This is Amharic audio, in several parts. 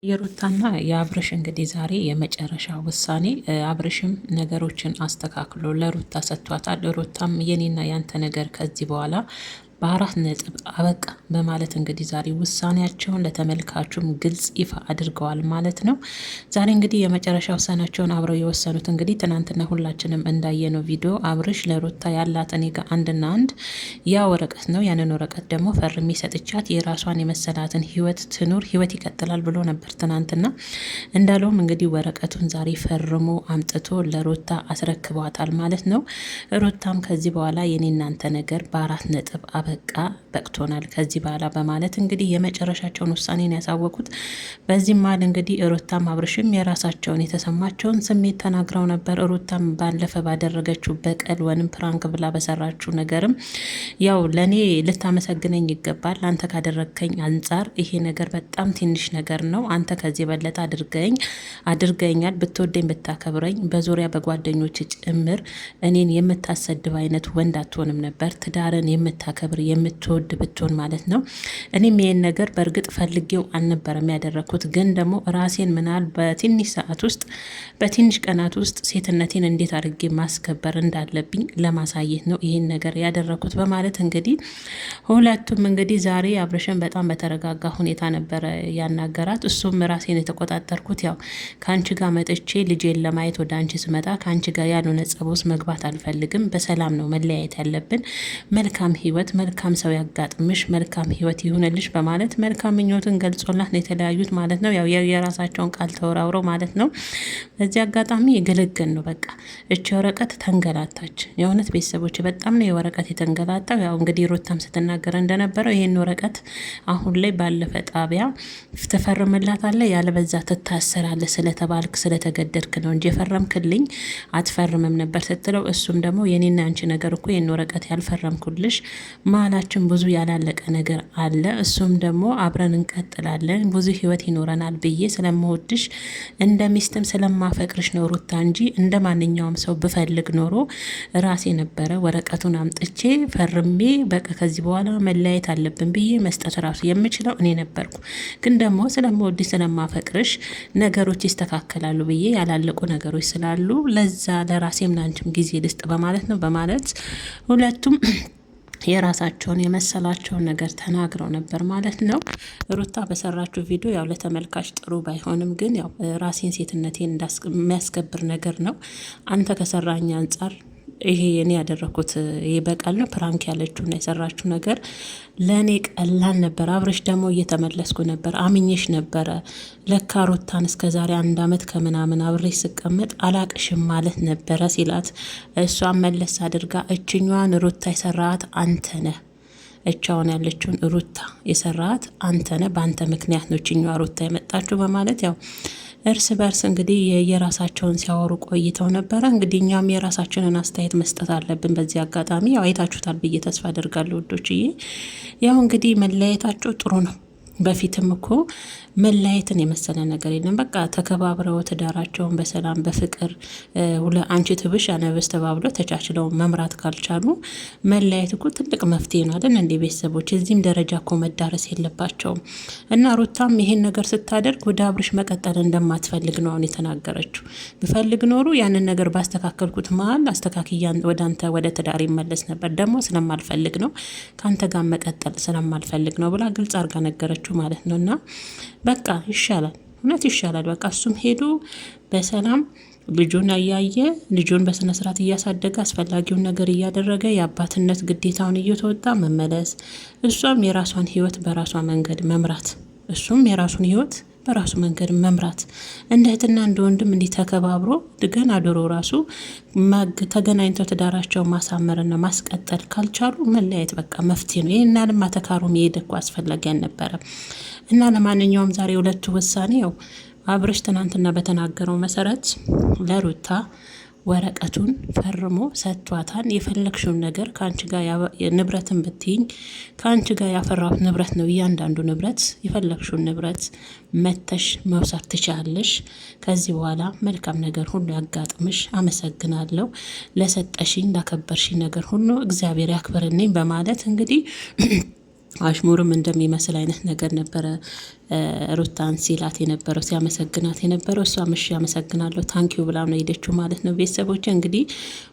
የሩታና የአብርሽ እንግዲህ ዛሬ የመጨረሻ ውሳኔ አብርሽም ነገሮችን አስተካክሎ ለሩታ ሰጥቷታል። ሩታም የኔና ያንተ ነገር ከዚህ በኋላ በአራት ነጥብ አበቃ በማለት እንግዲህ ዛሬ ውሳኔያቸውን ለተመልካቹም ግልጽ ይፋ አድርገዋል ማለት ነው። ዛሬ እንግዲህ የመጨረሻ ውሳኔያቸውን አብረው የወሰኑት እንግዲህ ትናንትና ሁላችንም እንዳየነው ቪዲዮ አብርሽ ለሩታ ያላት እኔ ጋር አንድና አንድ ያ ወረቀት ነው። ያንን ወረቀት ደግሞ ፈርሜ ሰጥቻት የራሷን የመሰላትን ህይወት ትኑር፣ ህይወት ይቀጥላል ብሎ ነበር ትናንትና። እንዳለውም እንግዲህ ወረቀቱን ዛሬ ፈርሞ አምጥቶ ለሩታ አስረክቧታል ማለት ነው። ሩታም ከዚህ በኋላ የኔ እናንተ ነገር በአራት ነጥብ በቃ በቅቶናል ከዚህ በኋላ በማለት እንግዲህ የመጨረሻቸውን ውሳኔን ያሳወቁት። በዚህ መሀል እንግዲህ ሩታም አብርሽም የራሳቸውን የተሰማቸውን ስሜት ተናግረው ነበር። ሩታም ባለፈ ባደረገችው በቀል ወንም ፕራንክ ብላ በሰራችው ነገርም ያው ለኔ ልታመሰግነኝ ይገባል፣ አንተ ካደረግከኝ አንጻር ይሄ ነገር በጣም ትንሽ ነገር ነው። አንተ ከዚህ በለጠ አድርገኛል። ብትወደኝ ብታከብረኝ በዙሪያ በጓደኞች ጭምር እኔን የምታሰድብ አይነት ወንድ አትሆንም ነበር። ትዳርን የምታከብር የምትወድ ብትሆን ማለት ነው። እኔም ይሄን ነገር በእርግጥ ፈልጌው አልነበረም ያደረኩት፣ ግን ደግሞ ራሴን ምናል በትንሽ ሰዓት ውስጥ በትንሽ ቀናት ውስጥ ሴትነቴን እንዴት አድርጌ ማስከበር እንዳለብኝ ለማሳየት ነው ይሄን ነገር ያደረኩት በማለት እንግዲህ ሁለቱም እንግዲህ ዛሬ አብርሽን በጣም በተረጋጋ ሁኔታ ነበረ ያናገራት። እሱም ራሴን የተቆጣጠርኩት ያው ከአንቺ ጋር መጥቼ ልጄን ለማየት ወደ አንቺ ስመጣ ከአንቺ ጋር ያልሆነ ጸብ ውስጥ መግባት አልፈልግም። በሰላም ነው መለያየት ያለብን። መልካም ህይወት መልካም ሰው ያጋጥምሽ፣ መልካም ህይወት ይሁንልሽ በማለት መልካም ምኞትን ገልጾላት ነው የተለያዩት ማለት ነው። ያው የራሳቸውን ቃል ተወራውረው ማለት ነው። በዚህ አጋጣሚ የገለገል ነው በቃ እቺ ወረቀት ተንገላታች። የእውነት ቤተሰቦች በጣም ነው የወረቀት የተንገላታው። ያው እንግዲህ ሩታም ስትናገረ እንደነበረው ይህን ወረቀት አሁን ላይ ባለፈ ጣቢያ ትፈርምላታለ፣ ያለበዛ ትታሰራለ ስለተባልክ ስለተገደድክ ነው እንጂ የፈረምክልኝ አትፈርምም ነበር ስትለው፣ እሱም ደግሞ የኔና አንቺ ነገር እኮ ይህን ወረቀት ያልፈረምኩልሽ መሀላችን ብዙ ያላለቀ ነገር አለ። እሱም ደግሞ አብረን እንቀጥላለን፣ ብዙ ህይወት ይኖረናል ብዬ ስለምወድሽ እንደ ሚስትም ስለማፈቅርሽ ነው ሩታ እንጂ እንደ ማንኛውም ሰው ብፈልግ ኖሮ ራሴ ነበረ ወረቀቱን አምጥቼ ፈርሜ በቃ ከዚህ በኋላ መለያየት አለብን ብዬ መስጠት ራሱ የምችለው እኔ ነበርኩ። ግን ደግሞ ስለምወድሽ ስለማፈቅርሽ ነገሮች ይስተካከላሉ ብዬ ያላለቁ ነገሮች ስላሉ ለዛ ለራሴም ላንቺም ጊዜ ልስጥ በማለት ነው በማለት ሁለቱም የራሳቸውን የመሰላቸውን ነገር ተናግረው ነበር ማለት ነው። ሩታ በሰራችው ቪዲዮ ያው ለተመልካች ጥሩ ባይሆንም ግን ያው ራሴን ሴትነቴን የሚያስከብር ነገር ነው። አንተ ከሰራኝ አንጻር ይሄ እኔ ያደረኩት ይሄ በቀል ነው። ፕራንክ ያለችውና የሰራችው ነገር ለእኔ ቀላል ነበር። አብርሽ ደግሞ እየተመለስኩ ነበር፣ አምኜሽ ነበረ። ለካ ሩታን እስከ ዛሬ 1 አመት ከምናምን አብሬሽ ስቀመጥ አላቅሽም ማለት ነበረ ሲላት፣ እሷን መለስ አድርጋ እችኛዋን ሩታ የሰራት አንተ ነህ፣ እቻውን ያለችውን ሩታ የሰራት አንተ ነህ፣ በአንተ ምክንያት ነው እችኛዋ ሩታ የመጣችው በማለት ያው እርስ በርስ እንግዲህ የራሳቸውን ሲያወሩ ቆይተው ነበረ። እንግዲህ እኛም የራሳችንን አስተያየት መስጠት አለብን። በዚህ አጋጣሚ ያው አይታችሁታል ብዬ ተስፋ አደርጋለሁ ውዶችዬ። ያው እንግዲህ መለያየታቸው ጥሩ ነው። በፊትም እኮ መለያየትን የመሰለ ነገር የለም። በቃ ተከባብረው ትዳራቸውን በሰላም በፍቅር አንቺ ትብሽ አነበስ ተባብለው ተቻችለው መምራት ካልቻሉ መለያየት እኮ ትልቅ መፍትሄ ነው አይደል? እንደ ቤተሰቦች እዚህም ደረጃ እኮ መዳረስ የለባቸውም። እና ሩታም ይሄን ነገር ስታደርግ ወደ አብርሽ መቀጠል እንደማትፈልግ ነው አሁን የተናገረችው። ብፈልግ ኖሩ ያንን ነገር ባስተካከልኩት መሀል አስተካክያን ወደ አንተ ወደ ትዳር ይመለስ ነበር። ደግሞ ስለማልፈልግ ነው ከአንተ ጋር መቀጠል ስለማልፈልግ ነው ብላ ግልጽ አድርጋ ነገረችው ማለት ነው። እና በቃ ይሻላል፣ እውነት ይሻላል። በቃ እሱም ሄዶ በሰላም ልጁን እያየ ልጁን በስነ ስርዓት እያሳደገ አስፈላጊውን ነገር እያደረገ የአባትነት ግዴታውን እየተወጣ መመለስ፣ እሷም የራሷን ህይወት በራሷ መንገድ መምራት፣ እሱም የራሱን ህይወት በራሱ መንገድ መምራት፣ እንደ እህትና እንደ ወንድም እንዲህ ተከባብሮ ገና ድሮ ራሱ ተገናኝተው ትዳራቸውን ማሳመርና ማስቀጠል ካልቻሉ መለያየት በቃ መፍትሄ ነው። ይህን ያህል ማተካሩ መሄድ እኮ አስፈላጊ አልነበረም። እና ለማንኛውም ዛሬ ሁለቱ ውሳኔ ያው አብርሽ ትናንትና በተናገረው መሰረት ለሩታ ወረቀቱን ፈርሞ ሰጥቷታል። የፈለግሽውን ነገር ከአንቺ ጋር ንብረትን ብትይኝ ከአንቺ ጋር ያፈራሁት ንብረት ነው። እያንዳንዱ ንብረት የፈለግሽውን ንብረት መተሽ መውሰድ ትችላለሽ። ከዚህ በኋላ መልካም ነገር ሁሉ ያጋጥምሽ። አመሰግናለሁ ለሰጠሽኝ ላከበርሽኝ ነገር ሁሉ እግዚአብሔር ያክብርልኝ በማለት እንግዲህ አሽሙርም እንደሚመስል አይነት ነገር ነበረ ሩታን ሲላት የነበረው ሲያመሰግናት የነበረው። እሷ ምሽ ያመሰግናለሁ ታንኪዩ ብላ ነው ሄደችው ማለት ነው። ቤተሰቦች እንግዲህ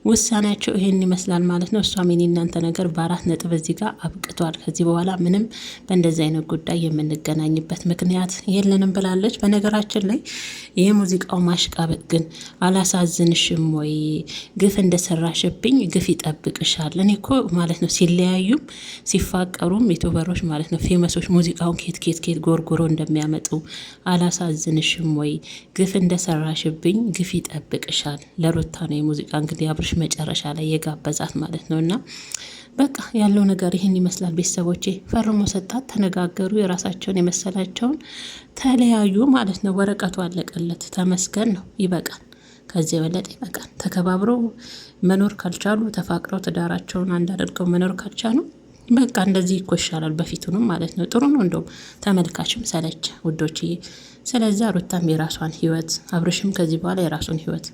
ውሳኔያቸው ይሄን ይመስላል ማለት ነው። እሷም የኔ እናንተ ነገር በ4 ነጥብ እዚህ ጋር አብቅቷል። ከዚህ በኋላ ምንም በእንደዚህ አይነት ጉዳይ የምንገናኝበት ምክንያት የለንም ብላለች። በነገራችን ላይ የሙዚቃው ማሽቃበጥ ግን አላሳዝንሽም ወይ? ግፍ እንደሰራሽብኝ ግፍ ይጠብቅሻል። እኔ እኮ ማለት ነው ሲለያዩም ሲፋቀሩም ዩቱበሮች ማለት ነው ፌመሶች ሙዚቃውን ኬት ጎርጎሮ እንደሚያመጡ አላሳዝንሽም ወይ? ግፍ እንደሰራሽብኝ ግፍ ይጠብቅሻል። ለሩታ ነው የሙዚቃ እንግዲህ አብርሽ መጨረሻ ላይ የጋበዛት ማለት ነው። እና በቃ ያለው ነገር ይህን ይመስላል። ቤተሰቦቼ ፈርሞ ሰጣት፣ ተነጋገሩ፣ የራሳቸውን የመሰላቸውን ተለያዩ ማለት ነው። ወረቀቱ አለቀለት። ተመስገን ነው። ይበቃል። ከዚህ የበለጠ ይበቃል። ተከባብረው መኖር ካልቻሉ ተፋቅረው ትዳራቸውን አንድ አድርገው መኖር ካልቻሉ በቃ እንደዚህ እኮ ይሻላል። በፊቱንም ማለት ነው ጥሩ ነው። እንደውም ተመልካችም ሰለች ውዶችዬ። ስለዚህ ሩታም የራሷን ህይወት አብርሽም ከዚህ በኋላ የራሱን ህይወት